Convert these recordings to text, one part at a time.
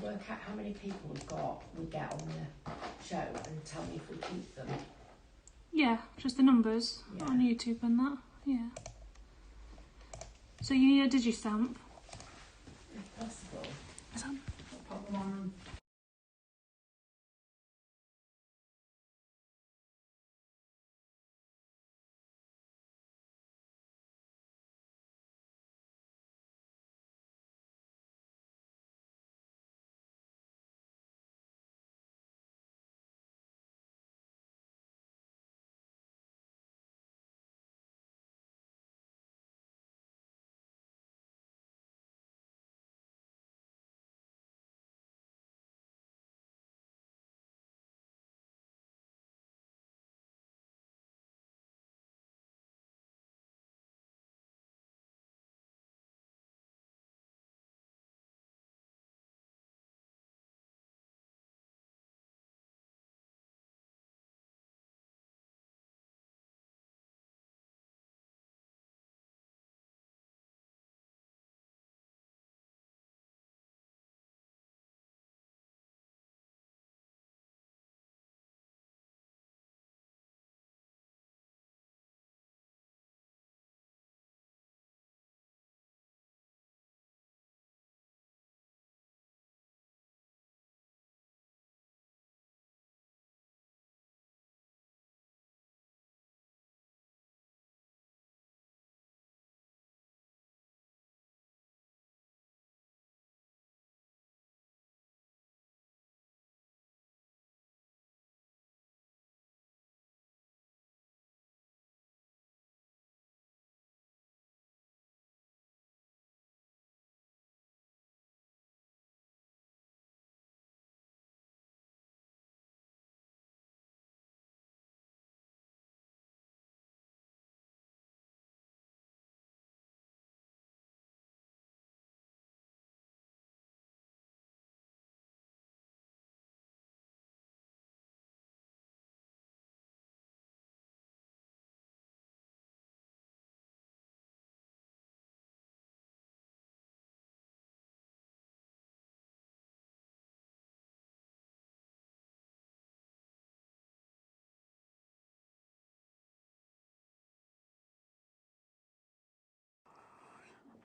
work out how many people we get on the show and tell me if we keep them? Yeah, just the numbers on YouTube and that. Yeah. So you need a digistamp? If possible. I'll pop them on.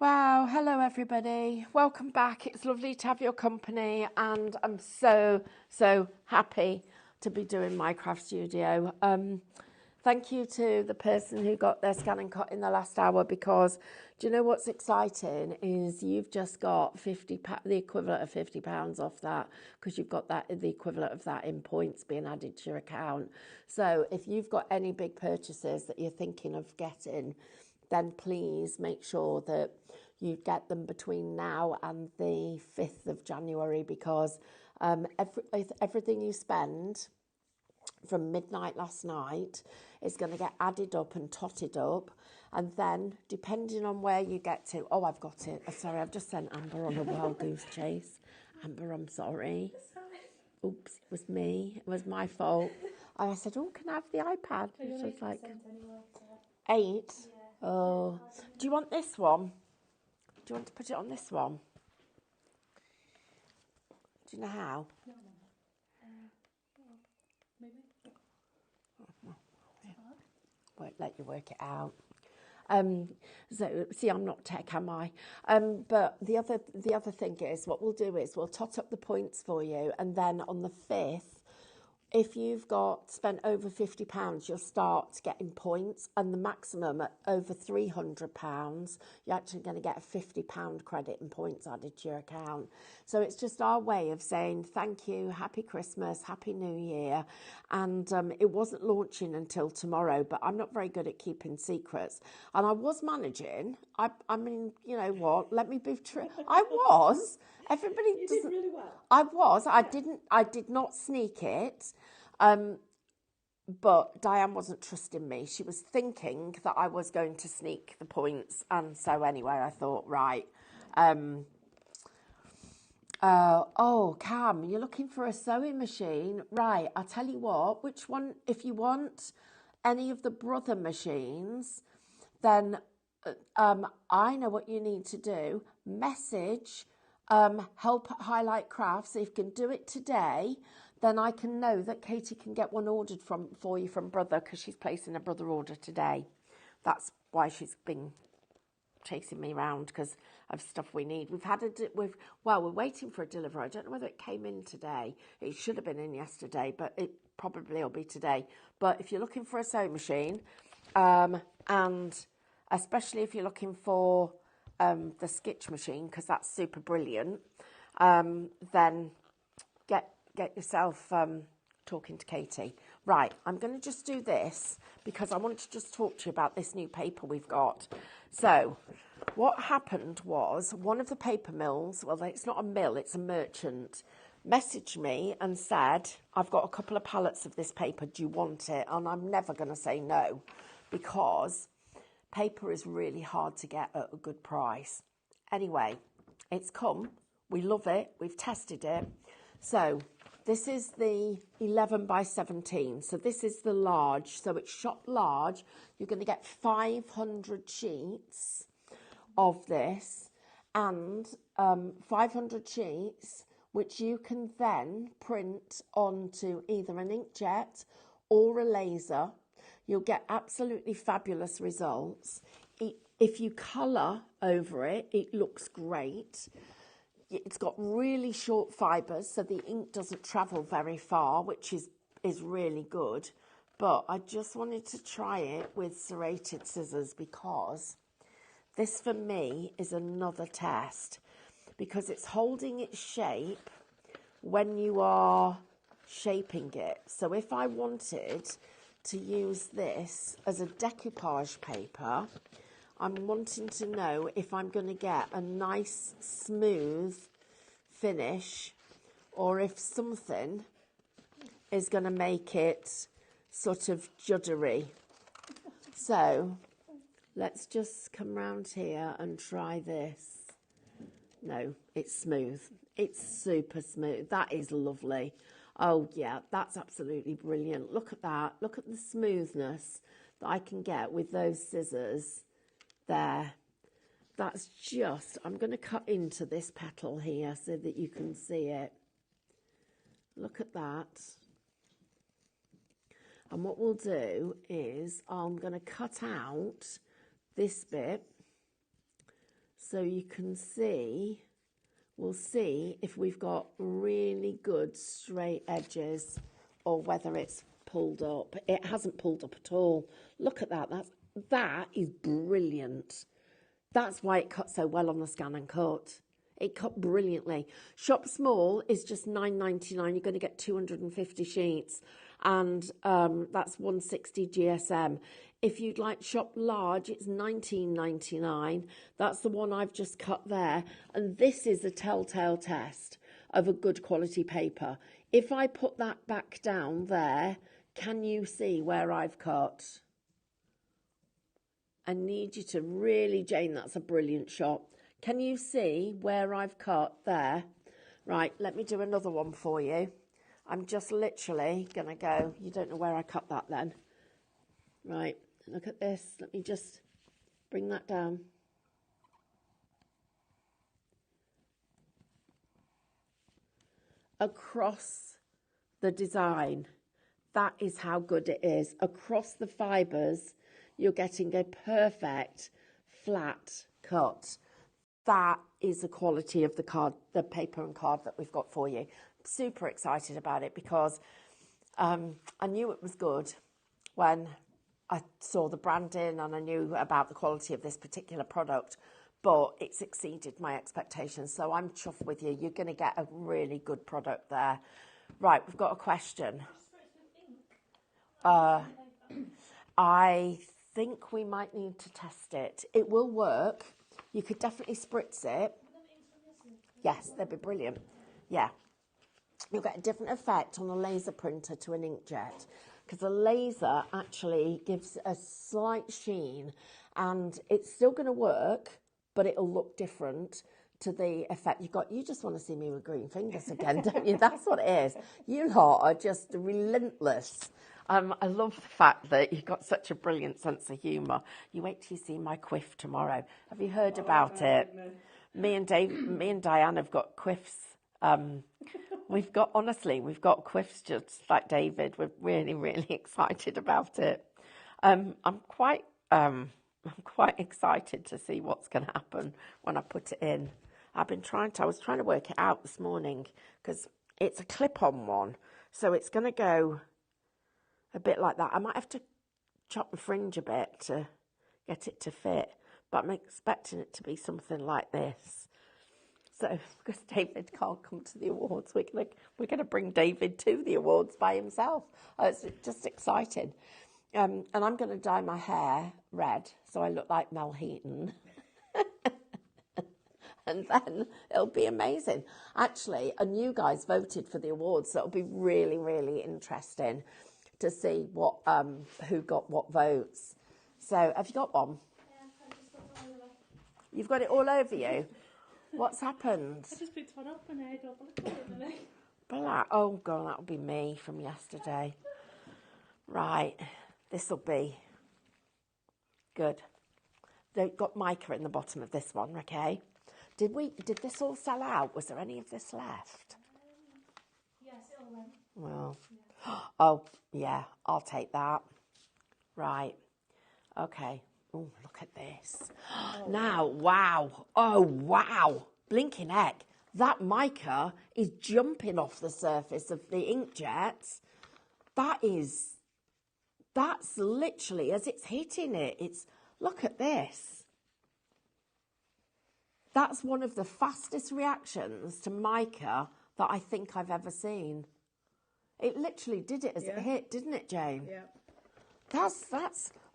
Wow, hello everybody. Welcome back. It's lovely to have your company and I'm so happy to be doing Minecraft Studio. Thank you to the person who got their scan and cut in the last hour, because do you know what's exciting is you've just got the equivalent of £50 off that, because you've got the equivalent of that in points being added to your account. So if you've got any big purchases that you're thinking of getting, then please make sure that you get them between now and the 5th of January, because everything you spend from midnight last night is going to get added up and totted up, and then depending on where you get to, oh, I've got it. Sorry, I've just sent Amber on a wild goose chase. Amber, I'm sorry. Oops, it was me. It was my fault. I said, oh, can I have the iPad? She was like, 8? Oh, do you want this one? Do you want to put it on this one? Do you know how? No. Maybe. Won't let you work it out. So see, I'm not tech, am I? But the other thing is, what we'll do is we'll tot up the points for you, and then on the 5th, if you've got spent over £50, you'll start getting points, and the maximum at over £300, you're actually going to get a £50 credit and points added to your account. So it's just our way of saying thank you, happy Christmas, happy New Year. And it wasn't launching until tomorrow, but I'm not very good at keeping secrets. And I was managing. I mean, you know what? Let me be true. I was. Everybody you did really well. I was. I did not sneak it. But Diane wasn't trusting me. She was thinking that I was going to sneak the points. And so anyway, I thought, right. Oh, Cam, you're looking for a sewing machine. Right, I'll tell you what, which one, if you want any of the Brother machines, then I know what you need to do. Message help at Highlight Crafts. If you can do it today, then I can know that Katie can get one ordered for you from Brother, because she's placing a Brother order today. That's why she's been chasing me around, because of stuff we need. We're waiting for a delivery. I don't know whether it came in today. It should have been in yesterday, but it probably will be today. But if you're looking for a sewing machine, and especially if you're looking for the Skitch machine, because that's super brilliant, then get yourself talking to Katie. Right, I'm going to just do this because I want to just talk to you about this new paper we've got. So what happened was, one of the paper mills, well, it's not a mill, it's a merchant, messaged me and said, I've got a couple of pallets of this paper, do you want it? And I'm never going to say no, because paper is really hard to get at a good price. Anyway, it's come, we love it, we've tested it. So this is the 11 by 17. So this is the large. So it's shot large. You're going to get 500 sheets of this, and 500 sheets which you can then print onto either an inkjet or a laser. You'll get absolutely fabulous results. If you colour over it, it looks great. It's got really short fibres, so the ink doesn't travel very far, which is really good. But I just wanted to try it with serrated scissors, because this for me is another test, because it's holding its shape when you are shaping it. So if I wanted to use this as a decoupage paper, I'm wanting to know if I'm going to get a nice smooth finish, or if something is going to make it sort of juddery. So let's just come round here and try this. No, it's smooth. It's super smooth. That is lovely. Oh yeah, that's absolutely brilliant. Look at that. Look at the smoothness that I can get with those scissors there. That's just, I'm going to cut into this petal here so that you can see it. Look at that. And what we'll do is I'm going to cut out this bit so you can see, we'll see if we've got really good straight edges or whether it's pulled up. It hasn't pulled up at all. Look at that. That is brilliant. That's why it cut so well on the Scan and Cut. It cut brilliantly. Shop small is just $9.99. You're going to get 250 sheets, and that's 160 GSM. If you'd like shop large, it's $19.99. That's the one I've just cut there. And this is a telltale test of a good quality paper. If I put that back down there, can you see where I've cut? I need you to really, Jane, that's a brilliant shot. Can you see where I've cut there? Right, let me do another one for you. I'm just literally going to go, you don't know where I cut that then. Right, look at this. Let me just bring that down. Across the design. That is how good it is. Across the fibres, you're getting a perfect flat cut. That is the quality of the card, the paper and card that we've got for you. Super excited about it because I knew it was good when I saw the branding and I knew about the quality of this particular product, but it's exceeded my expectations. So I'm chuffed with you. You're going to get a really good product there. Right, we've got a question. I think we might need to test it. It will work. You could definitely spritz it. Yes, they'd be brilliant. Yeah. You'll get a different effect on a laser printer to an inkjet, because a laser actually gives a slight sheen, and it's still going to work, but it'll look different to the effect you've got. You just want to see me with green fingers again, don't you? That's what it is. You lot are just relentless. I love the fact that you've got such a brilliant sense of humour. You wait till you see my quiff tomorrow. Have you heard about it? Me and Diane have got quiffs. We've got quiffs just like David. We're really, really excited about it. I'm quite excited to see what's going to happen when I put it in. I was trying to work it out this morning because it's a clip-on one, so it's going to go a bit like that. I might have to chop the fringe a bit to get it to fit, but I'm expecting it to be something like this. So, because David can't come to the awards, we're gonna bring David to the awards by himself. It's just exciting. And I'm going to dye my hair red so I look like Mel Heaton. And then it'll be amazing. Actually, and you guys voted for the awards, so it'll be really, really interesting to see what who got what votes. So, have you got one? Yeah, I just got one over. You've got it all over you? What's happened? I just picked one up and I don't want to put it in there. Black. Oh, God, that'll be me from yesterday. Right. This'll be good. They've got mica in the bottom of this one, okay? Did this all sell out? Was there any of this left? Yes, it all went. Well, oh, yeah, I'll take that. Right. Okay. Oh, look at this. Now, wow. Oh, wow. Blinking heck. That mica is jumping off the surface of the inkjet. That's literally, as it's hitting it, look at this. That's one of the fastest reactions to mica that I think I've ever seen. It literally did it as it hit, didn't it, Jane? Yeah.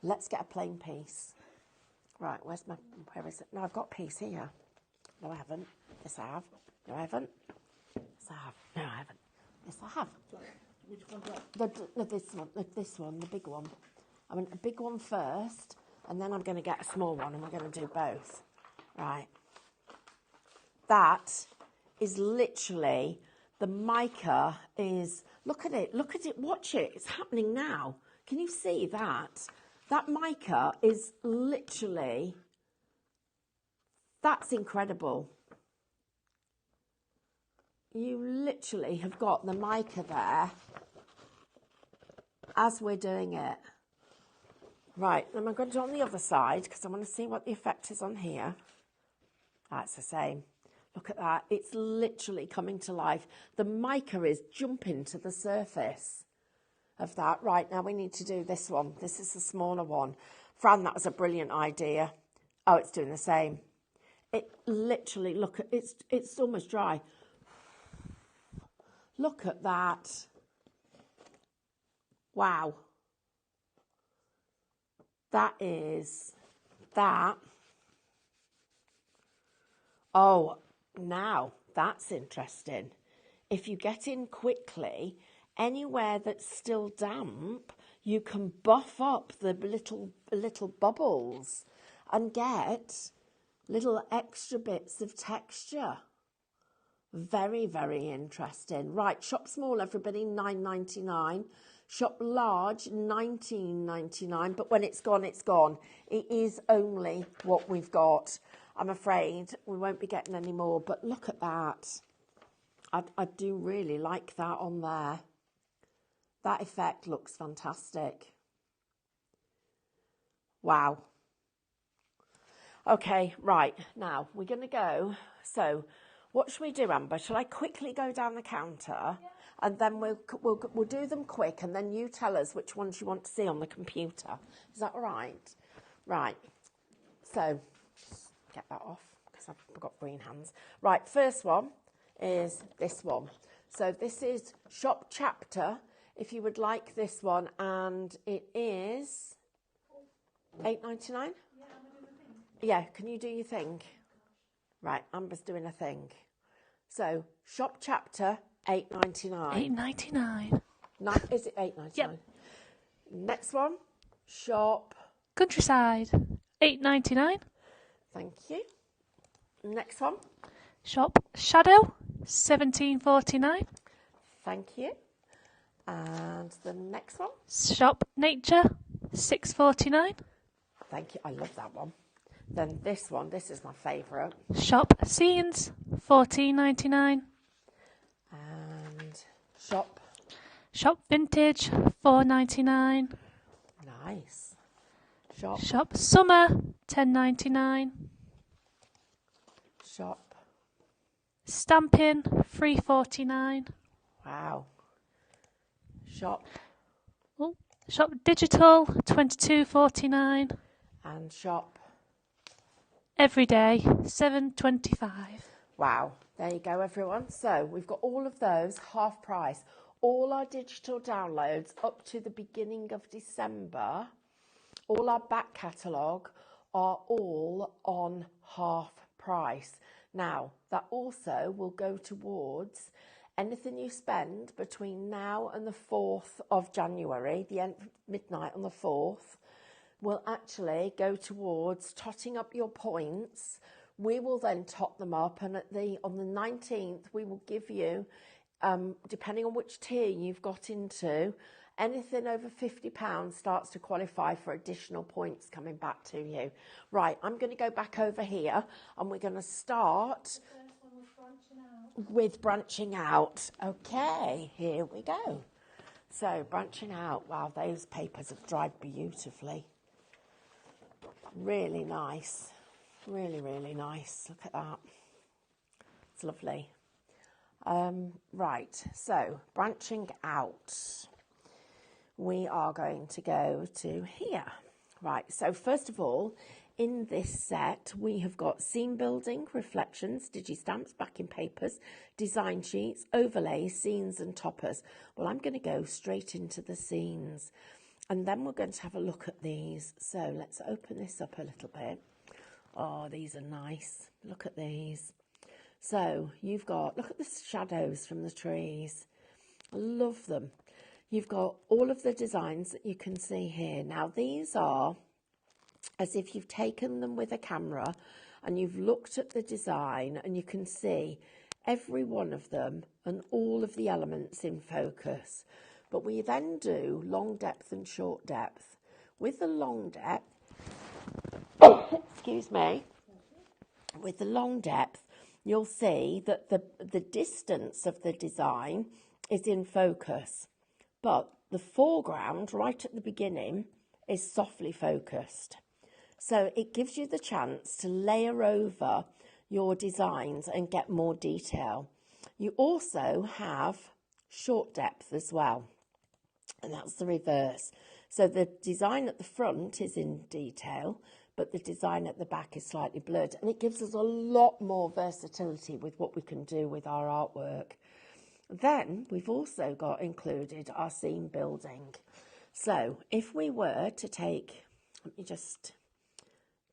Let's get a plain piece. Right, where is it? No, I've got a piece here. No, I haven't. Yes, I have. No, I haven't. Yes, I have. No, I haven't. Yes, I have. Which one's that? This one, the big one. I want a big one first, and then I'm going to get a small one, and we're going to do both. Right. That is literally, the mica is, look at it, watch it. It's happening now. Can you see that? That mica is literally, that's incredible. You literally have got the mica there as we're doing it. Right, then I'm going to do it on the other side because I want to see what the effect is on here. That's the same. Look at that. It's literally coming to life. The mica is jumping to the surface of that. Right, now we need to do this one. This is the smaller one. Fran, that was a brilliant idea. Oh, it's doing the same. It literally, look at, it's almost dry. Look at that. Wow. That. Oh, now that's interesting. If you get in quickly, anywhere that's still damp, you can buff up the little bubbles and get little extra bits of texture. Very, very interesting. Right, shop small, everybody, $9.99. Shop large, $19.99. But when it's gone, it's gone. It is only what we've got. I'm afraid we won't be getting any more. But look at that. I do really like that on there. That effect looks fantastic. Wow. Okay, right. Now, we're going to go. So, what should we do, Amber? Shall I quickly go down the counter? Yeah. And then we'll do them quick, and then you tell us which ones you want to see on the computer. Is that all right? Right. So, get that off, because I've got green hands. Right, first one is this one. So this is Shop Chapter, if you would like this one, and it is $8.99? Yeah, can you do your thing? Right, Amber's doing a thing. So, Shop Chapter, $8.99. $8.99. Is it $8.99? Yep. Next one, Shop Countryside, $8.99. Thank you. Next one, Shop Shadow, $17.49. thank you. And the next one, Shop Nature, $6.49. thank you. I love that one. Then this one, this is my favourite. Shop Scenes, $14.99. And Shop. Shop Vintage, $4.99. Nice. Shop. Shop Summer, $10.99. Shop. Stampin', $3.49. Wow. Shop. Oh, Shop Digital, $22.49. And Shop. Everyday, $7.25. Wow. There you go, everyone. So we've got all of those half price. All our digital downloads up to the beginning of December, all our back catalogue are all on half price. Now, that also will go towards anything you spend between now and the 4th of January, the end midnight on the 4th, will actually go towards totting up your points. We will then top them up, and on the 19th we will give you, depending on which tier you've got into, anything over £50 starts to qualify for additional points coming back to you. Right, I'm going to go back over here and we're going to start with branching out. Okay, here we go. So branching out, wow, those papers have dried beautifully. Really nice. Really, really nice. Look at that. It's lovely. Right, so branching out. We are going to go to here. Right, so first of all, in this set, we have got scene building, reflections, digi-stamps, backing papers, design sheets, overlays, scenes and toppers. Well, I'm going to go straight into the scenes, and then we're going to have a look at these. So let's open this up a little bit. Oh, these are nice. Look at these. So you've got, look at the shadows from the trees. I love them. You've got all of the designs that you can see here. Now, these are as if you've taken them with a camera and you've looked at the design, and you can see every one of them and all of the elements in focus. But we then do long depth and short depth. With the long depth, excuse me, with the long depth, you'll see that the distance of the design is in focus, but the foreground right at the beginning is softly focused. So it gives you the chance to layer over your designs and get more detail. You also have short depth as well, and that's the reverse. So the design at the front is in detail, but the design at the back is slightly blurred, and it gives us a lot more versatility with what we can do with our artwork. Then we've also got included our scene building. So if we were to take, let me just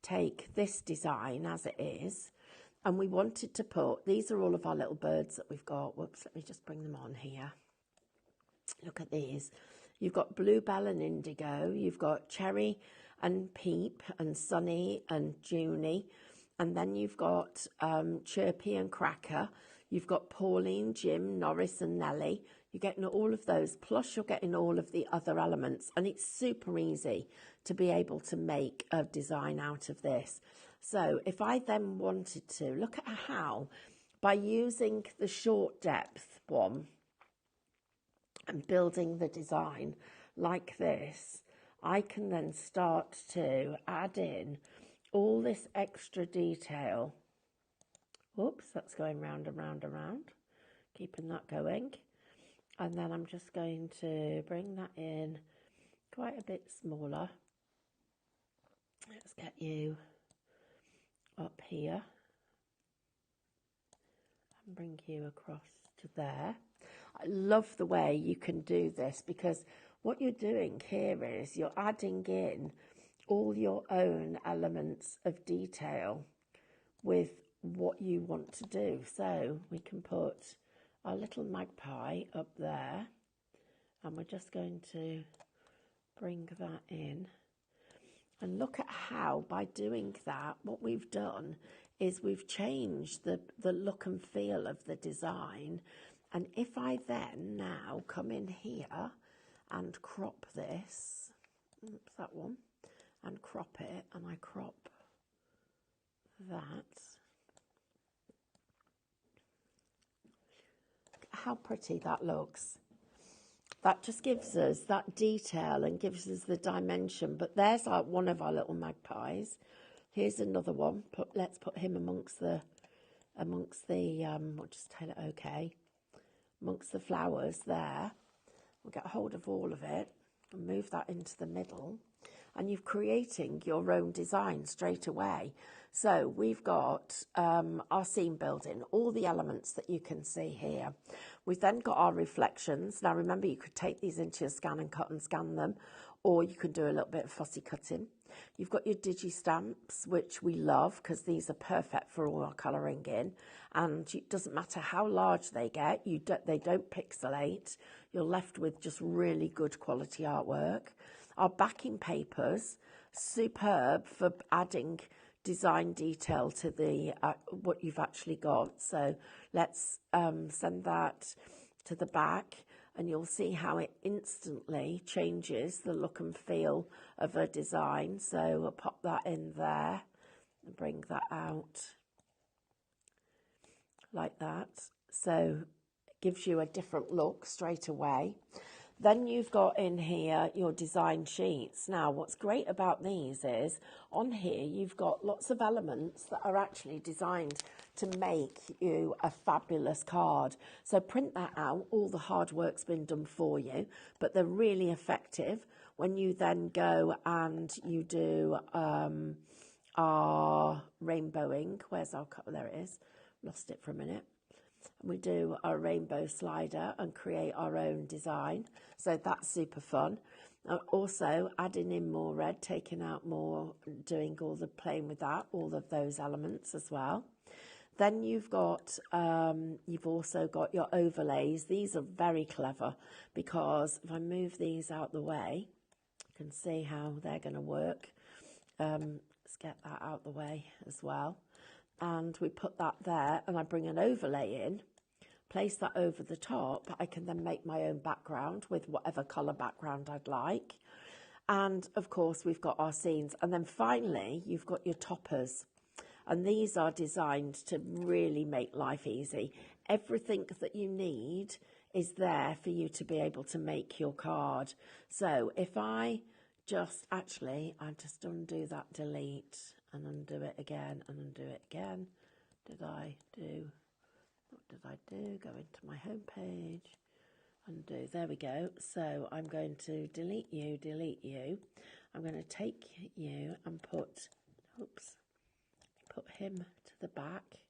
take this design as it is, and we wanted to put, these are all of our little birds that we've got. Whoops, let me just bring them on here. Look at these. You've got Bluebell and Indigo, you've got Cherry and Peep and Sunny and Junie, and then you've got Chirpy and Cracker, you've got Pauline, Jim, Norris and Nellie. You're getting all of those, plus you're getting all of the other elements, and it's super easy to be able to make a design out of this. So if I then wanted to, look at how, by using the short depth one and building the design like this, I can then start to add in all this extra detail. Oops, that's going round and round and round, keeping that going. And then I'm just going to bring that in quite a bit smaller. Let's get you up here and bring you across to there. I love the way you can do this, because what you're doing here is you're adding in all your own elements of detail with what you want to do. So we can put our little magpie up there, and we're just going to bring that in. And look at how, by doing that, what we've done is we've changed the look and feel of the design. And if I then now come in here and crop this, oops, that one, and crop it, and I crop that. How pretty that looks. That just gives us that detail and gives us the dimension. But there's one of our little magpies. Here's another one. Let's put him amongst the we'll just tell it okay, amongst the flowers there. We'll get hold of all of it and move that into the middle. And you're creating your own design straight away. So we've got our scene building, all the elements that you can see here. We've then got our reflections. Now remember, you could take these into your scan and cut and scan them, or you can do a little bit of fussy cutting. You've got your digi stamps, which we love because these are perfect for all our colouring in. And it doesn't matter how large they get, they don't pixelate. You're left with just really good quality artwork. Our backing papers, superb for adding design detail to the what you've actually got. So let's send that to the back, and you'll see how it instantly changes the look and feel of a design. So we'll pop that in there and bring that out like that. So it gives you a different look straight away. Then you've got in here your design sheets. Now, what's great about these is on here you've got lots of elements that are actually designed to make you a fabulous card. So print that out. All the hard work's been done for you, but they're really effective when you then go and you do our rainbowing. Where's our cup? There it is. Lost it for a minute. We do our rainbow slider and create our own design. So that's super fun. Also adding in more red, taking out more, doing all the playing with that, all of those elements as well. Then you've also got your overlays. These are very clever because if I move these out the way, you can see how they're going to work. Let's get that out the way as well. And we put that there, and I bring an overlay in, place that over the top. I can then make my own background with whatever colour background I'd like. And of course, we've got our scenes. And then finally, you've got your toppers. And these are designed to really make life easy. Everything that you need is there for you to be able to make your card. So if I just undo that delete and undo it again and undo it again. What did I do? Go into my home page, undo. There we go. So I'm going to delete you. I'm going to take you and put him to the back.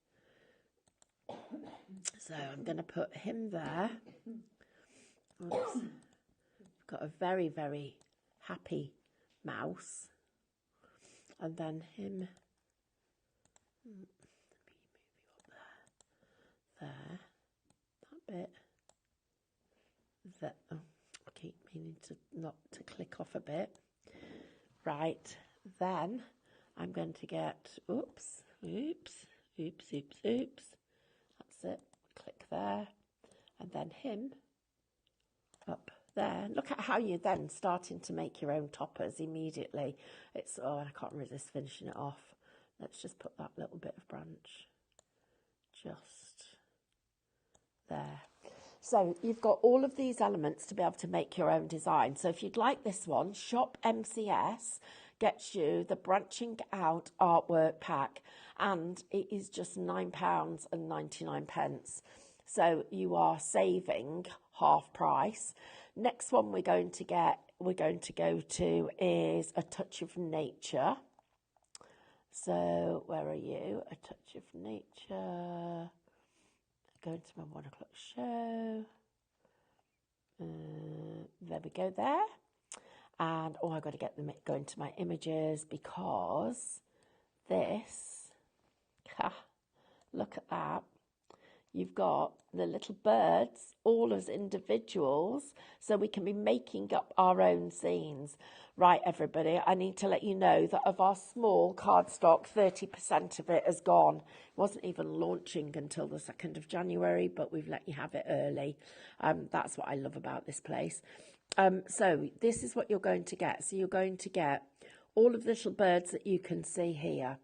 So I'm going to put him there. Oops. I've got a very, very happy mouse. And then him, let me move you up there, that bit, oh, I keep meaning to click off a bit. Right, then I'm going to get, oops, that's it, click there, and then him up there. Look at how you're then starting to make your own toppers immediately. I can't resist finishing it off. Let's just put that little bit of branch just there. So you've got all of these elements to be able to make your own design. So if you'd like this one, Shop MCS gets you the branching out artwork pack, and it is just £9.99. So you are saving half price. Next one we're going to go to is A Touch of Nature. So where are you? A Touch of Nature. Go into my 1 o'clock show. There we go there. And I've got to go into my images because this, look at that. You've got the little birds, all as individuals, so we can be making up our own scenes. Right, everybody, I need to let you know that of our small cardstock, 30% of it has gone. It wasn't even launching until the 2nd of January, but we've let you have it early. That's what I love about this place. So this is what you're going to get. So you're going to get all of the little birds that you can see here.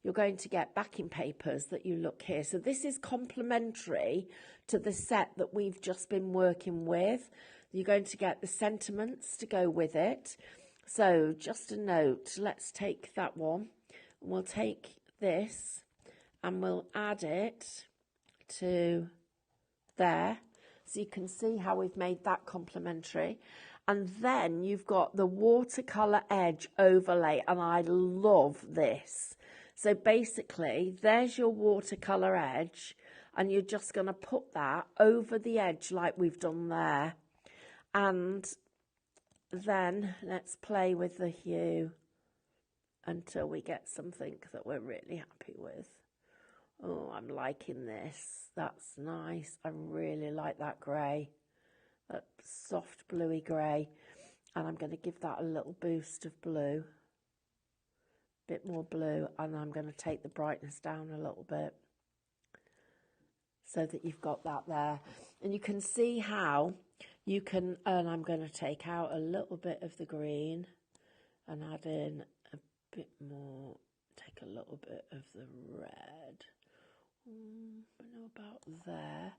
you're going to get backing papers that you look here. So this is complementary to the set that we've just been working with. You're going to get the sentiments to go with it. So just a note, let's take that one. We'll take this and we'll add it to there. So you can see how we've made that complementary. And then you've got the watercolour edge overlay, and I love this. So basically, there's your watercolour edge, and you're just going to put that over the edge like we've done there. And then let's play with the hue until we get something that we're really happy with. Oh, I'm liking this. That's nice. I really like that grey, that soft bluey grey. And I'm going to give that a little boost of blue, bit more blue, and I'm going to take the brightness down a little bit so that you've got that there. And you can see how you can, and I'm going to take out a little bit of the green and add in a bit more, take a little bit of the red. I know about there,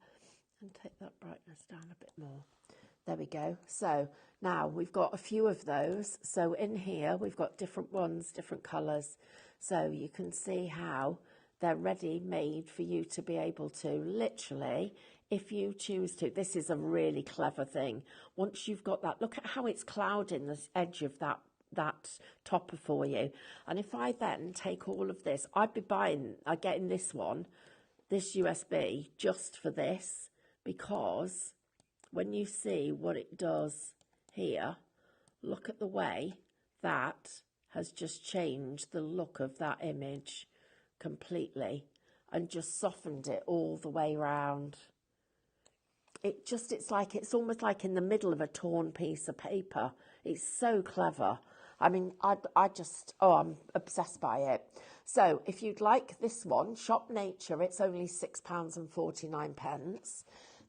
and take that brightness down a bit more. There we go. So now we've got a few of those. So in here we've got different ones, different colours. So you can see how they're ready made for you to be able to literally, if you choose to, this is a really clever thing. Once you've got that, look at how it's clouding the edge of that topper for you. And if I then take all of this, I'd be getting this one, this USB, just for this, because when you see what it does here, look at the way that has just changed the look of that image completely and just softened it all the way around. It's almost like in the middle of a torn piece of paper. It's so clever. I mean, I'm obsessed by it. So if you'd like this one, Shop Nature, it's only £6.49.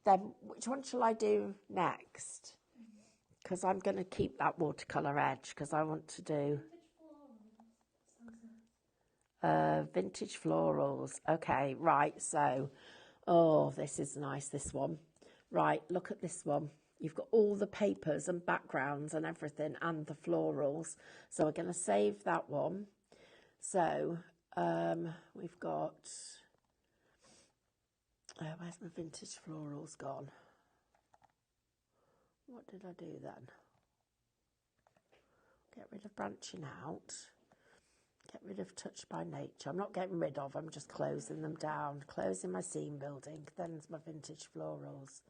Then which one shall I do next? Because I'm going to keep that watercolour edge because I want to do vintage florals. Okay, right, so, oh, this is nice, this one. Right, look at this one. You've got all the papers and backgrounds and everything and the florals. So we're going to save that one. So we've got, where's my vintage florals gone? What did I do then? Get rid of branching out. Get rid of touch by nature. I'm not getting rid of, I'm just closing them down. Closing my scene building. Then's my vintage florals.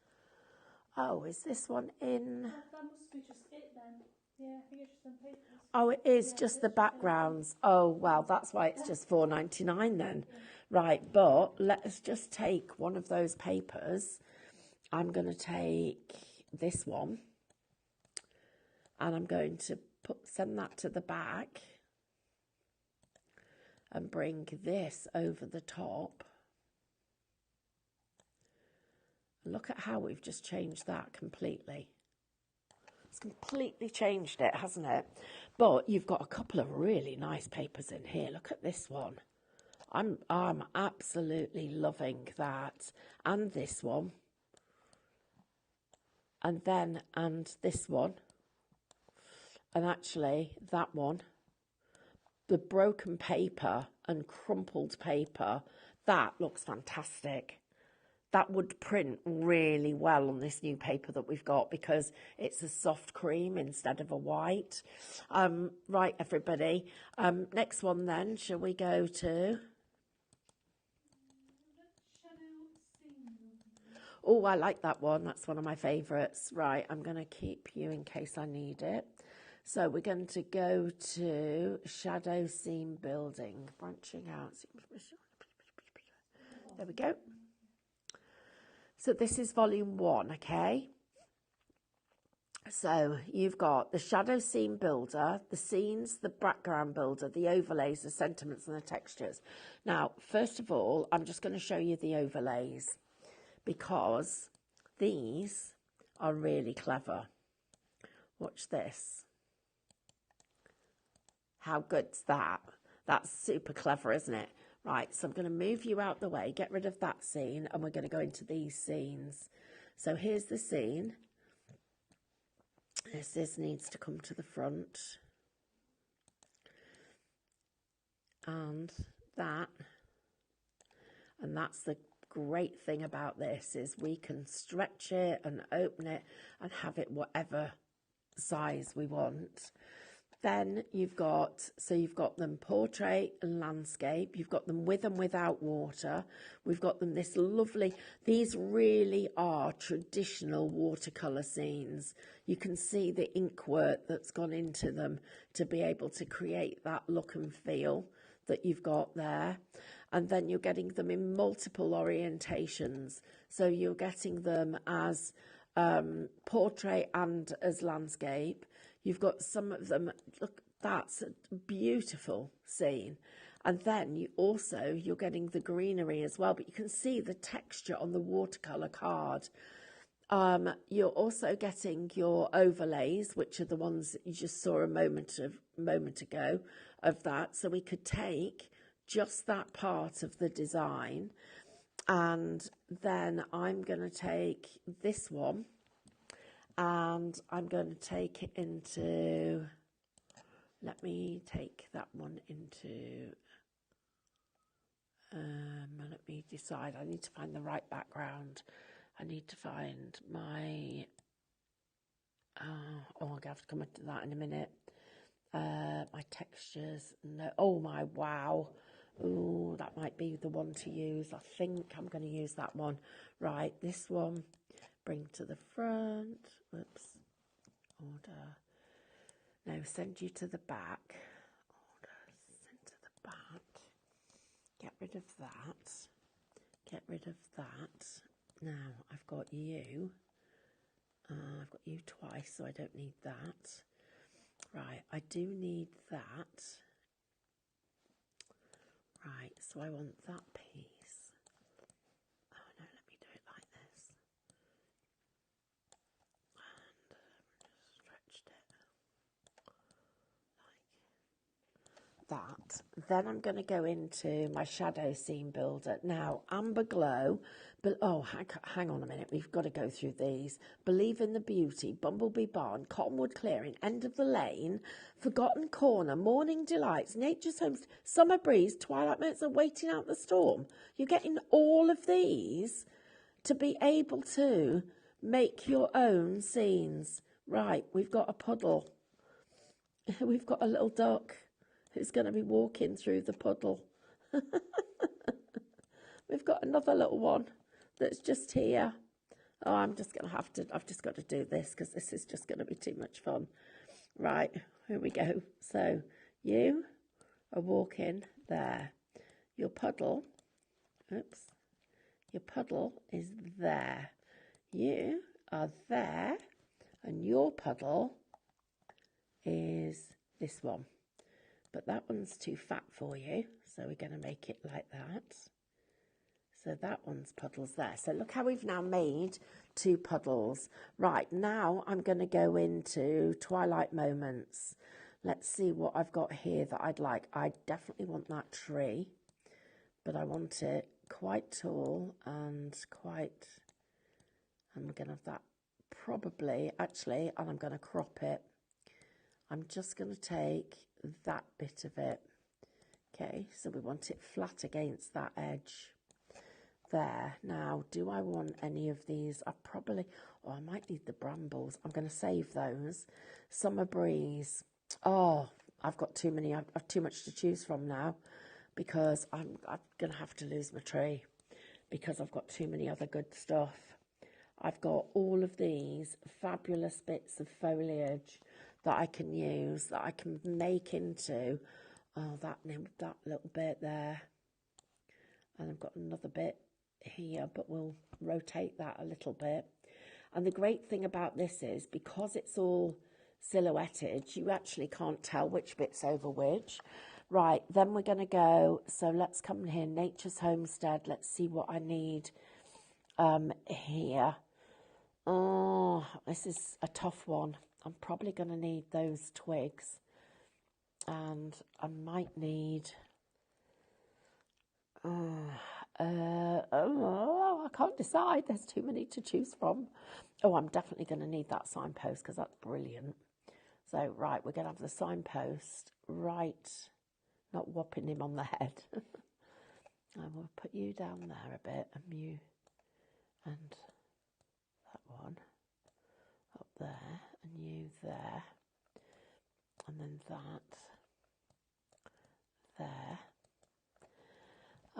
Oh, is this one in? That must be just it then. Yeah, I think it's just them papers. Oh, it is just the backgrounds. Oh, well, that's why it's just £4.99 then. Yeah. Right, but let's just take one of those papers. I'm going to take this one and I'm going to send that to the back and bring this over the top. Look at how we've just changed that completely. It's completely changed it, hasn't it? But you've got a couple of really nice papers in here. Look at this one. I'm absolutely loving that. And this one. And this one. And actually, that one. The broken paper and crumpled paper, that looks fantastic. That would print really well on this new paper that we've got because it's a soft cream instead of a white. Right, everybody. Next one then, shall we go to? Oh, I like that one. That's one of my favourites. Right, I'm going to keep you in case I need it. So we're going to go to Shadow Scene Building. Branching out. There we go. So this is volume 1, okay? So you've got the shadow scene builder, the scenes, the background builder, the overlays, the sentiments and the textures. Now, first of all, I'm just going to show you the overlays because these are really clever. Watch this. How good's that? That's super clever, isn't it? Right, so I'm going to move you out the way, get rid of that scene, and we're going to go into these scenes. So here's the scene. This needs to come to the front. And that's the great thing about this, is we can stretch it and open it and have it whatever size we want. Then you've got them portrait and landscape. You've got them with and without water. We've got them this lovely, these really are traditional watercolour scenes. You can see the ink work that's gone into them to be able to create that look and feel that you've got there. And then you're getting them in multiple orientations. So you're getting them as portrait and as landscape. You've got some of them, look, that's a beautiful scene. And then you're getting the greenery as well, but you can see the texture on the watercolour card. You're also getting your overlays, which are the ones that you just saw a moment ago of that. So we could take just that part of the design, and then I'm going to take this one and I'm going to take it into, let me take that one into, let me decide, I need to find the right background. I need to find my, I'm going to have to come into that in a minute. My textures, no, oh my, wow. Oh, that might be the one to use. I think I'm going to use that one. Right, this one, bring to the front. Whoops. Order. No, send you to the back. Order, send to the back. Get rid of that. Get rid of that. Now, I've got you. I've got you twice, so I don't need that. Right, I do need that. Right, so I want that piece. Oh no, let me do it like this. And just stretched it like that. Then I'm going to go into my shadow scene builder. Now, Amber Glow, but oh, hang on a minute, we've got to go through these. Believe in the Beauty, Bumblebee Barn, Cottonwood Clearing, End of the Lane, Forgotten Corner, Morning Delights, Nature's Homes, Summer Breeze, Twilight Moments, and Waiting Out the Storm. You're getting all of these to be able to make your own scenes. Right, we've got a puddle. We've got a little duck who's going to be walking through the puddle. We've got another little one that's just here. Oh, I've just got to do this because this is just going to be too much fun. Right, here we go. So you are walking there. Your puddle, oops, your puddle is there. You are there, and your puddle is this one. But that one's too fat for you, so we're going to make it like that. So that one's puddles there. So look how we've now made two puddles. Right, now I'm going to go into Twilight Moments. Let's see what I've got here that I'd like. I definitely want that tree, but I want it quite tall and quite, I'm going to have that probably, actually, and I'm going to crop it. I'm just going to take that bit of it. Okay, so we want it flat against that edge. There. Now, do I want any of these? I might need the brambles. I'm going to save those. Summer Breeze. Oh, I've got too many. I've too much to choose from now because I'm going to have to lose my tree because I've got too many other good stuff. I've got all of these fabulous bits of foliage that I can use, that I can make into, that little bit there. And I've got another bit here, but we'll rotate that a little bit. And the great thing about this is because it's all silhouetted, you actually can't tell which bit's over which. Right, then we're going to go, so let's come in here, Nature's Homestead. Let's see what I need here. Oh, this is a tough one. I'm probably going to need those twigs. And I might need Oh, I can't decide. There's too many to choose from. Oh, I'm definitely going to need that signpost because that's brilliant. So, right, we're going to have the signpost right, not whopping him on the head. I will put you down there a bit, and you, and that one up there, and you there, and then that there.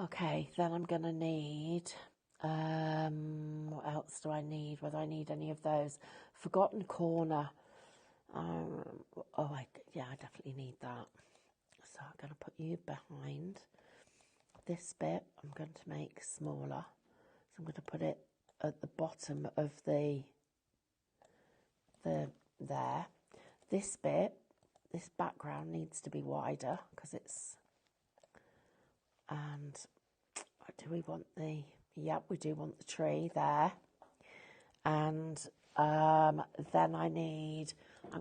Okay, then I'm going to need, what else do I need? Whether I need any of those. Forgotten corner. Yeah, I definitely need that. So I'm going to put you behind. This bit I'm going to make smaller. So I'm going to put it at the bottom of the there. This bit, this background needs to be wider because it's, and do we want the, yep, we do want the tree there. And then I'm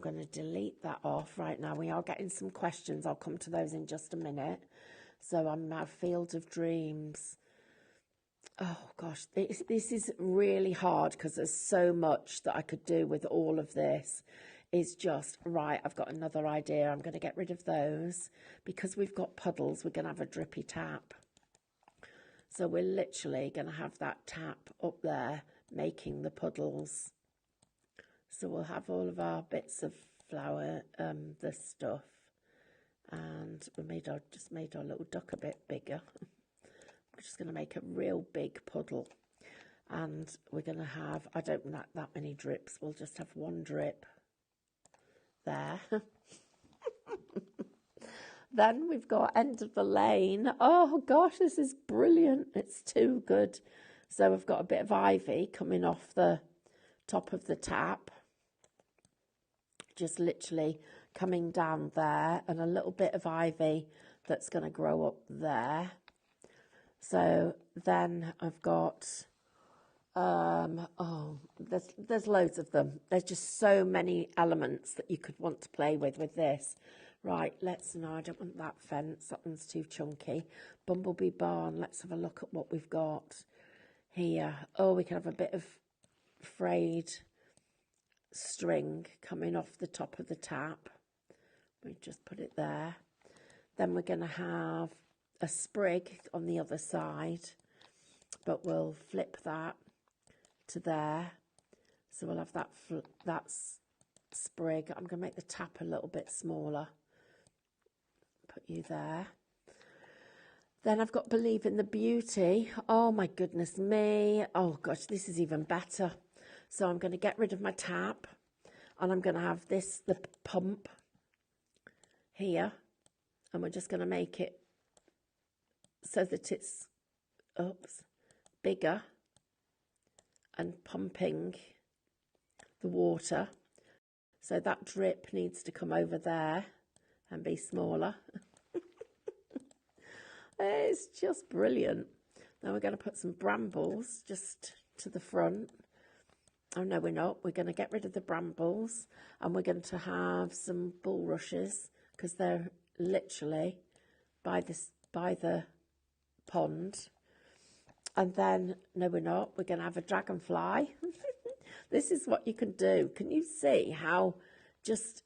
going to delete that off right now. We are getting some questions. I'll come to those in just a minute. So I'm now Field of Dreams. Oh gosh, this is really hard because there's so much that I could do with all of this. Is just, right, I've got another idea. I'm going to get rid of those. Because we've got puddles, we're going to have a drippy tap. So we're literally going to have that tap up there making the puddles. So we'll have all of our bits of flour, the stuff. And just made our little duck a bit bigger. We're just going to make a real big puddle. And we're going to have, I don't want that many drips. We'll just have one drip there. Then we've got End of the Lane. Oh gosh, this is brilliant. It's too good. So we've got a bit of ivy coming off the top of the tap. Just literally coming down there, and a little bit of ivy that's going to grow up there. So then I've got, there's loads of them. There's just so many elements that you could want to play with this. Right, no, I don't want that fence. That one's too chunky. Bumblebee barn, let's have a look at what we've got here. Oh, we can have a bit of frayed string coming off the top of the tap. We just put it there. Then we're going to have a sprig on the other side, but we'll flip that to there. So we'll have that sprig. I'm going to make the tap a little bit smaller. Put you there. Then I've got Believe in the Beauty. Oh my goodness me. Oh gosh, this is even better. So I'm going to get rid of my tap, and I'm going to have the pump here, and we're just going to make it so that it's bigger and pumping the water. So that drip needs to come over there and be smaller. It's just brilliant. Now we're going to put some brambles just to the front. Oh no, we're not. We're going to get rid of the brambles, and we're going to have some bulrushes because they're literally by the pond. And then, no, we're not. We're going to have a dragonfly. This is what you can do. Can you see how just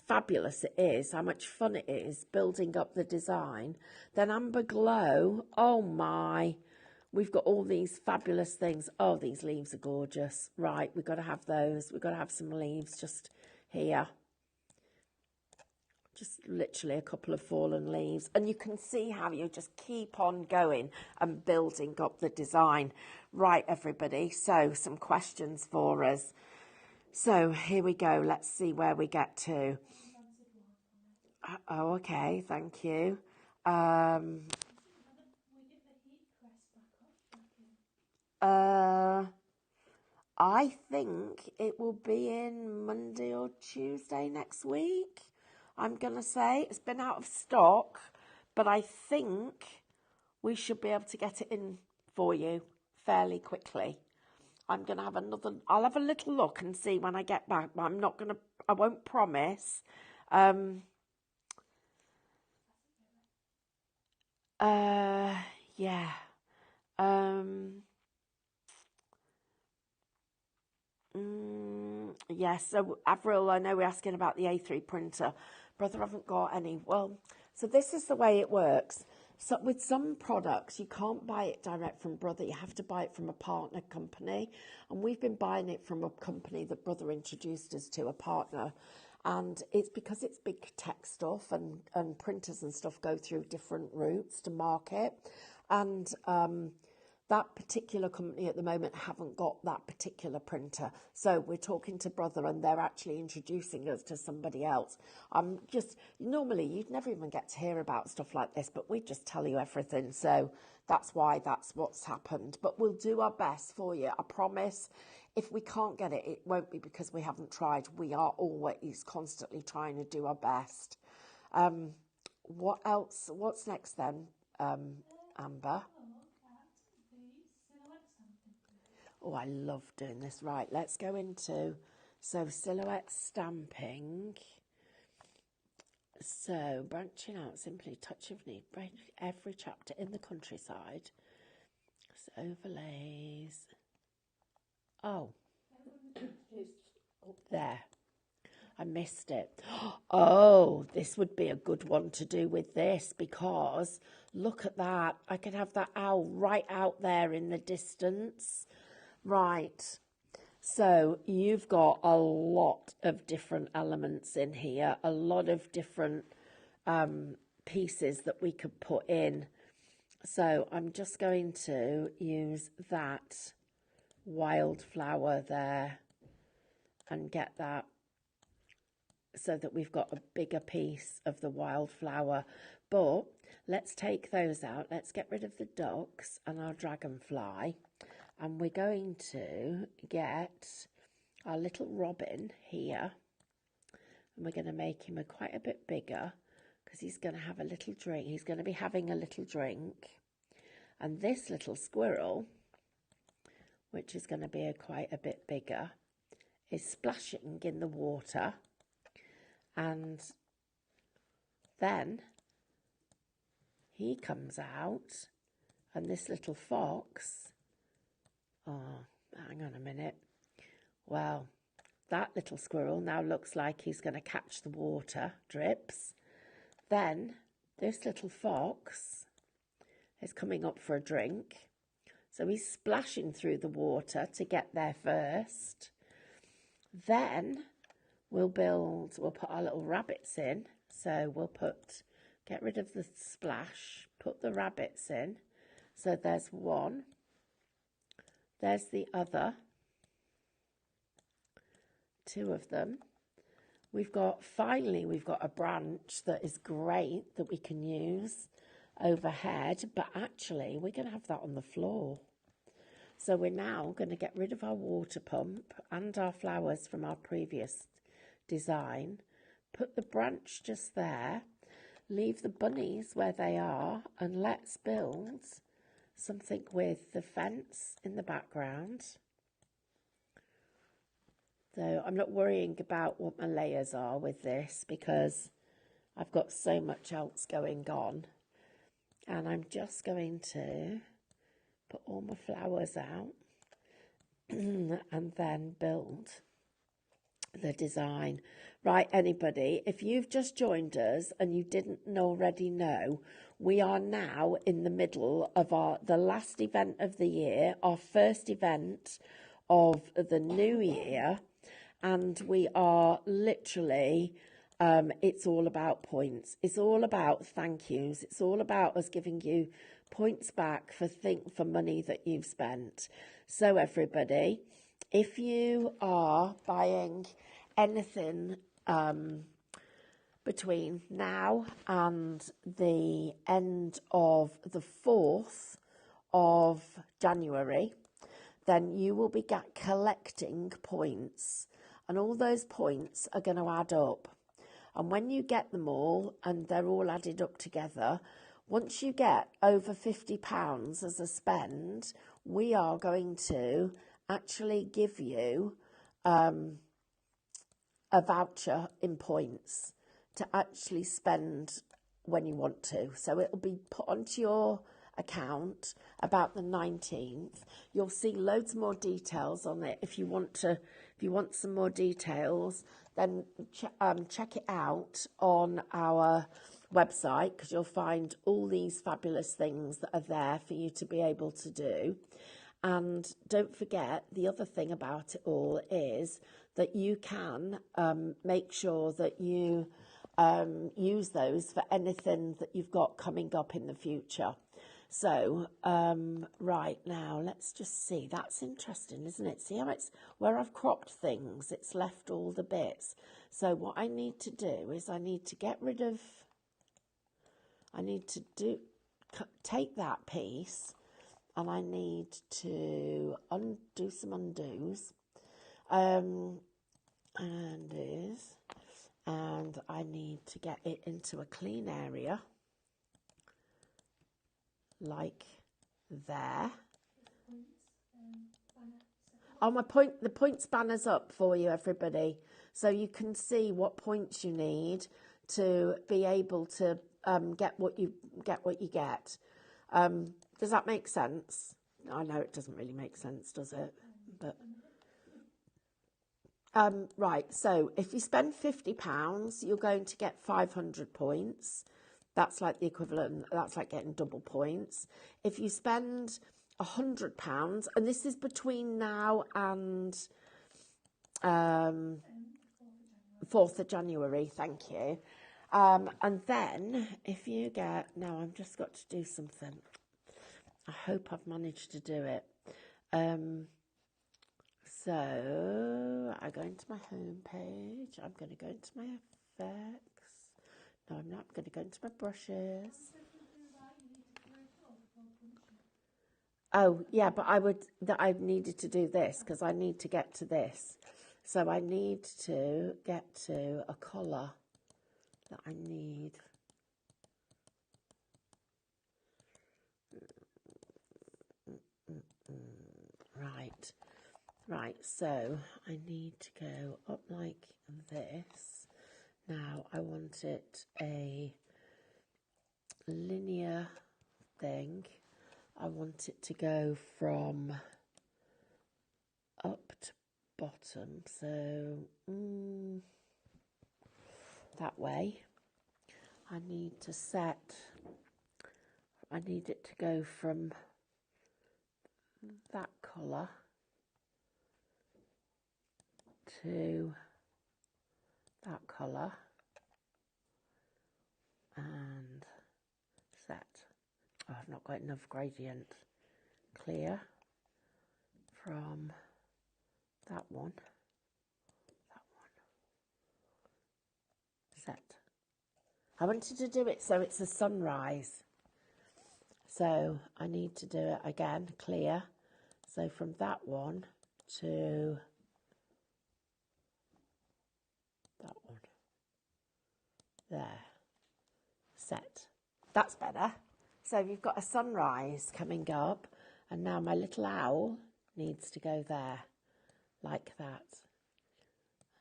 fabulous it is, how much fun it is building up the design? Then Amber Glow, oh my, we've got all these fabulous things. Oh, these leaves are gorgeous. Right, we've got to have those. We've got to have some leaves just here. Just literally a couple of fallen leaves. And you can see how you just keep on going and building up the design. Right, everybody, so some questions for us. So here we go. Let's see where we get to. Oh, okay, thank you. I think it will be in Monday or Tuesday next week. I'm going to say it's been out of stock, but I think we should be able to get it in for you fairly quickly. I'm going to have I'll have a little look and see when I get back, but I won't promise. Yeah. Yes, so Avril, I know we're asking about the A3 printer. Brother haven't got any. Well, so this is the way it works. So with some products, you can't buy it direct from Brother. You have to buy it from a partner company. And we've been buying it from a company that Brother introduced us to, a partner. And it's because it's big tech stuff and printers and stuff go through different routes to market. And that particular company at the moment haven't got that particular printer. So we're talking to Brother and they're actually introducing us to somebody else. Normally you'd never even get to hear about stuff like this, but we just tell you everything. So that's why that's what's happened. But we'll do our best for you, I promise. If we can't get it, it won't be because we haven't tried. We are always constantly trying to do our best. What else? What's next then, Amber? Oh, I love doing this. Right, let's go into, silhouette stamping. So, branching out, simply touch of need, break every chapter in the countryside. So, overlays. Oh, there. I missed it. Oh, this would be a good one to do with this because look at that. I could have that owl right out there in the distance. Right. So you've got a lot of different elements in here, a lot of different pieces that we could put in. So I'm just going to use that wildflower there and get that so that we've got a bigger piece of the wildflower. But let's take those out. Let's get rid of the ducks and our dragonfly. And we're going to get our little robin here. And we're going to make him quite a bit bigger because he's going to have a little drink. He's going to be having a little drink. And this little squirrel, which is going to be quite a bit bigger, is splashing in the water. And then he comes out and this little fox, oh, hang on a minute. Well, that little squirrel now looks like he's going to catch the water drips. Then this little fox is coming up for a drink. So he's splashing through the water to get there first. Then we'll put our little rabbits in. So we'll get rid of the splash, put the rabbits in. So there's one. There's the other. Two of them. Finally we've got a branch that is great that we can use overhead, but actually we're going to have that on the floor. So we're now going to get rid of our water pump and our flowers from our previous design, put the branch just there, leave the bunnies where they are, and let's build something with the fence in the background. So I'm not worrying about what my layers are with this because I've got so much else going on. And I'm just going to put all my flowers out and then build the design. Right, anybody, if you've just joined us and you didn't already know, we are now in the middle of the last event of the year, our first event of the new year, and we are literally, it's all about points. It's all about thank yous. It's all about us giving you points back for money that you've spent. So everybody, if you are buying anything between now and the end of the 4th of January, then you will be collecting points, and all those points are going to add up. And when you get them all and they're all added up together, once you get over £50 as a spend, we are going to actually give you a voucher in points to actually spend when you want to. So it'll be put onto your account about the 19th. You'll see loads more details on it. If you want some more details, then check it out on our website, because you'll find all these fabulous things that are there for you to be able to do. And don't forget, the other thing about it all is that you can make sure that you use those for anything that you've got coming up in the future. So, right now, let's just see. That's interesting, isn't it? See how it's where I've cropped things, it's left all the bits. So what I need to do is I need to take that piece, and I need to undo some undos, and I need to get it into a clean area, like there. Oh, the points banner's up for you, everybody, so you can see what points you need to be able to get what you get. Does that make sense? I know it doesn't really make sense, does it? But right, so if you spend £50, you're going to get 500 points. That's like the equivalent, that's like getting double points. If you spend £100, and this is between now and 4th of January, thank you. And then if you get, now I've just got to do something. I hope I've managed to do it. So I go into my home page. I'm going to go into my effects. No, I'm not. I'm going to go into my brushes. Oh, yeah, but I needed to do this because I need to get to this. So I need to get to a colour that I need. Right, so I need to go up like this. Now I want it a linear thing. I want it to go from up to bottom, so that way. I need it to go from that colour to that colour and set. Oh, I've not got enough gradient. Clear from that one, set. I wanted to do it so it's a sunrise. So I need to do it again, clear. So from that one to that one. There. Set. That's better. So you've got a sunrise coming up, and now my little owl needs to go there, like that.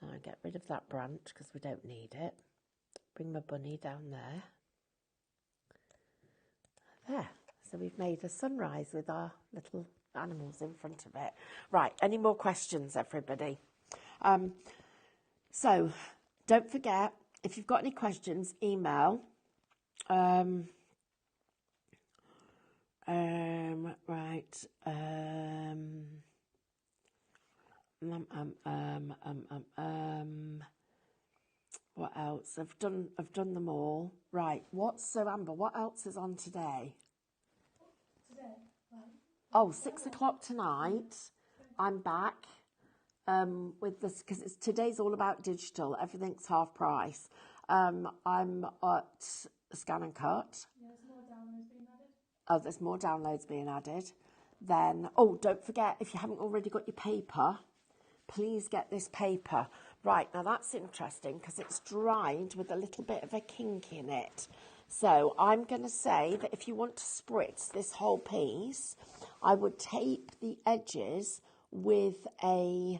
I get rid of that branch because we don't need it. Bring my bunny down there. There. So we've made a sunrise with our little animals in front of it. Right, any more questions, everybody? So don't forget, if you've got any questions, email. What else? I've done them all. Right. So Amber, what else is on today? Oh, 6 o'clock tonight. I'm back with this because today's all about digital. Everything's half price. I'm at Scan and Cut. Oh, there's more downloads being added. Then, oh, don't forget, if you haven't already got your paper, please get this paper. Right, now that's interesting because it's dried with a little bit of a kink in it. So I'm going to say that if you want to spritz this whole piece, I would tape the edges with a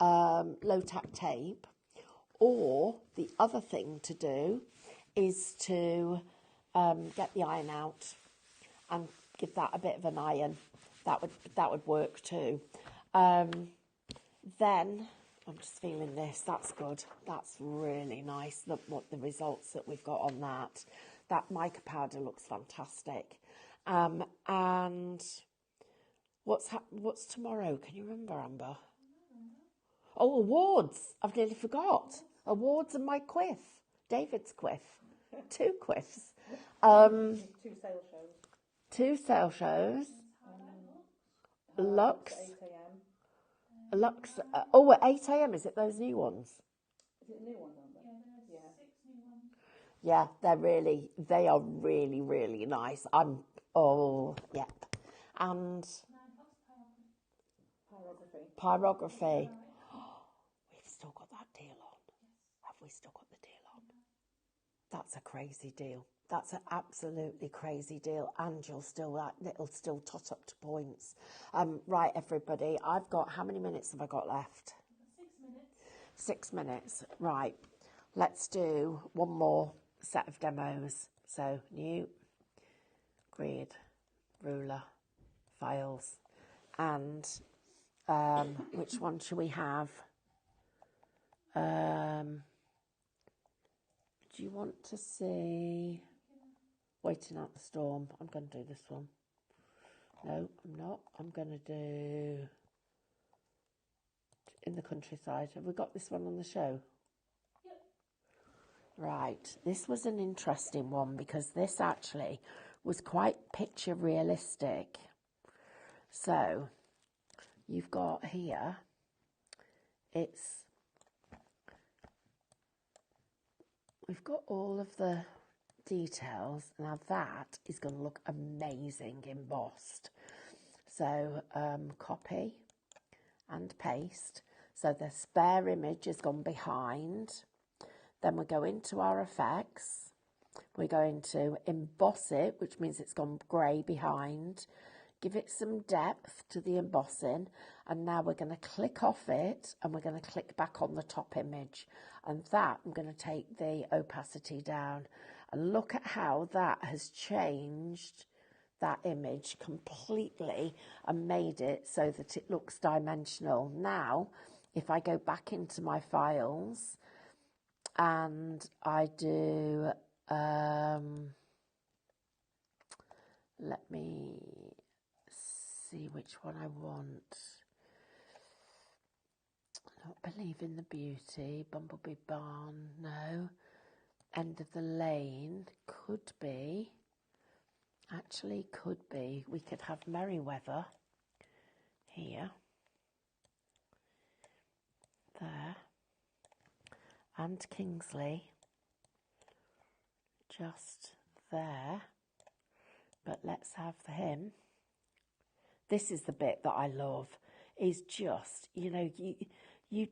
low-tack tape, or the other thing to do is to get the iron out and give that a bit of an iron. That would work too. Then I'm just feeling this. That's good. That's really nice. Look what the results that we've got on that. That mica powder looks fantastic. And what's tomorrow? Can you remember, Amber? Oh, awards. I've nearly forgot. Awards and my quiff. David's quiff. 2 quiffs. 2 sale shows. 2 sale shows. Lux. 8 a.m. Lux. Oh, at 8 a.m. Is it those new ones? Is it new ones, Amber? Yeah. 6 new ones. Yeah, they are really, really nice. Yep. And pyrography. We've still got that deal on. Have we still got the deal on? That's a crazy deal. That's an absolutely crazy deal. And it'll still tot up to points. Right, everybody. I've got, how many minutes have I got left? 6 minutes. 6 minutes. Right. Let's do one more set of demos. So, new, grid, ruler, files, and which one should we have? Do you want to see Waiting Out the Storm? I'm going to do this one. No, I'm not. I'm going to do In the Countryside. Have we got this one on the show? Yep. Right. This was an interesting one because this actually was quite picture realistic. So you've got here, we've got all of the details. Now that is going to look amazing embossed. So copy and paste. So the spare image has gone behind. Then we go into our effects. We're going to emboss it, which means it's gone grey behind. Give it some depth to the embossing. And now we're going to click off it and we're going to click back on the top image. And that, I'm going to take the opacity down. And look at how that has changed that image completely and made it so that it looks dimensional. Now, if I go back into my files and I do, let me see which one I want. Not Believe in the Beauty, Bumblebee Barn, no. End of the Lane, could be. Actually, could be. We could have Merryweather here, there, and Kingsley just there. But let's have him. This is the bit that I love. Is just, you know, you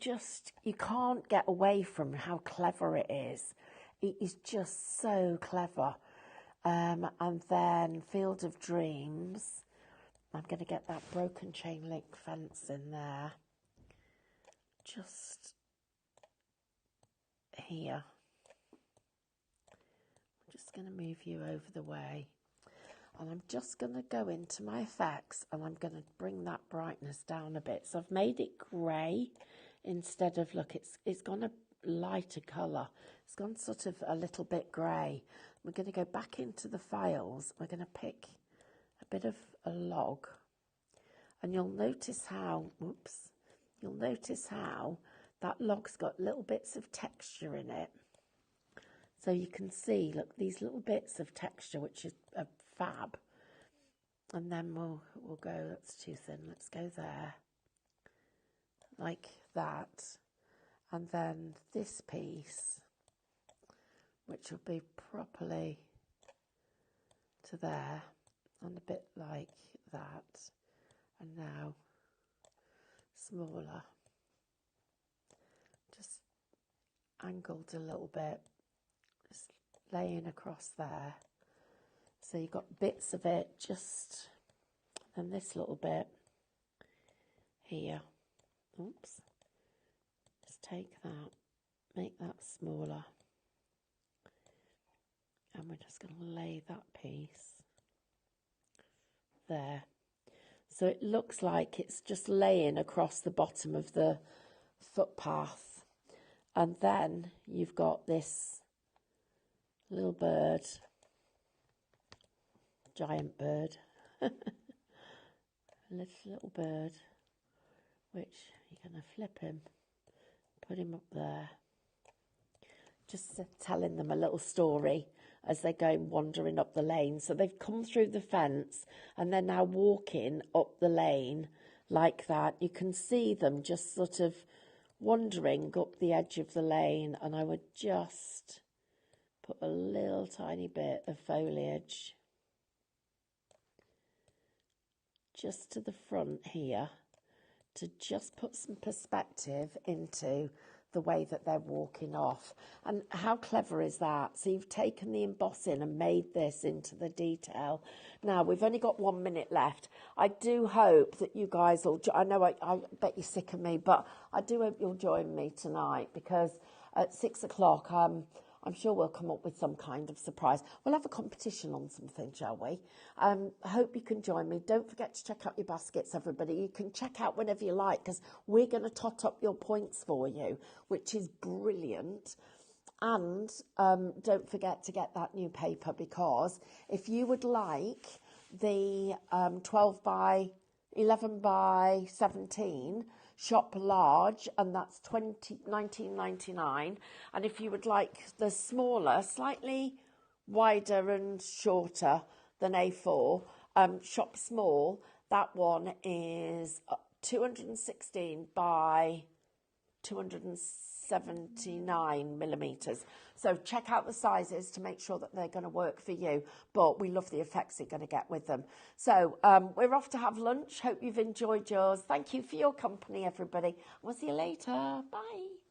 can't get away from how clever it is. It is just so clever. And then Field of Dreams. I'm going to get that broken chain link fence in there. Just here. I'm just going to move you over the way. And I'm just going to go into my effects and I'm going to bring that brightness down a bit. So I've made it grey instead of, look, it's gone a lighter colour. It's gone sort of a little bit grey. We're going to go back into the files. We're going to pick a bit of a log. And you'll notice how, you'll notice how that log's got little bits of texture in it. So you can see, look, these little bits of texture, which is a fab. And then we'll go, that's too thin, let's go there. Like that. And then this piece, which will be properly to there, and a bit like that. And now smaller, just angled a little bit, just laying across there. So you've got bits of it just, and this little bit here. Oops. Just take that, make that smaller. And we're just going to lay that piece there. So it looks like it's just laying across the bottom of the footpath. And then you've got this little bird, giant bird, little bird, which you're going to flip him, put him up there. Just telling them a little story as they're going wandering up the lane. So they've come through the fence and they're now walking up the lane like that. You can see them just sort of wandering up the edge of the lane, and I would just put a little tiny bit of foliage just to the front here to just put some perspective into the way that they're walking off. And how clever is that? So you've taken the embossing and made this into the detail. Now, we've only got 1 minute left. I do hope that you guys will, I know I bet you're sick of me, but I do hope you'll join me tonight, because at 6 o'clock, I'm sure we'll come up with some kind of surprise. We'll have a competition on something, shall we? I hope you can join me. Don't forget to check out your baskets, everybody. You can check out whenever you like, because we're going to tot up your points for you, which is brilliant. And don't forget to get that new paper, because if you would like the 12 by 11 by 17 shop large, and that's $19.99. And if you would like the smaller, slightly wider and shorter than A4, shop small, that one is 216 by 279 millimeters. So check out the sizes to make sure that they're going to work for you. But we love the effects you're going to get with them. So we're off to have lunch. Hope you've enjoyed yours. Thank you for your company, everybody. We'll see you later. Bye.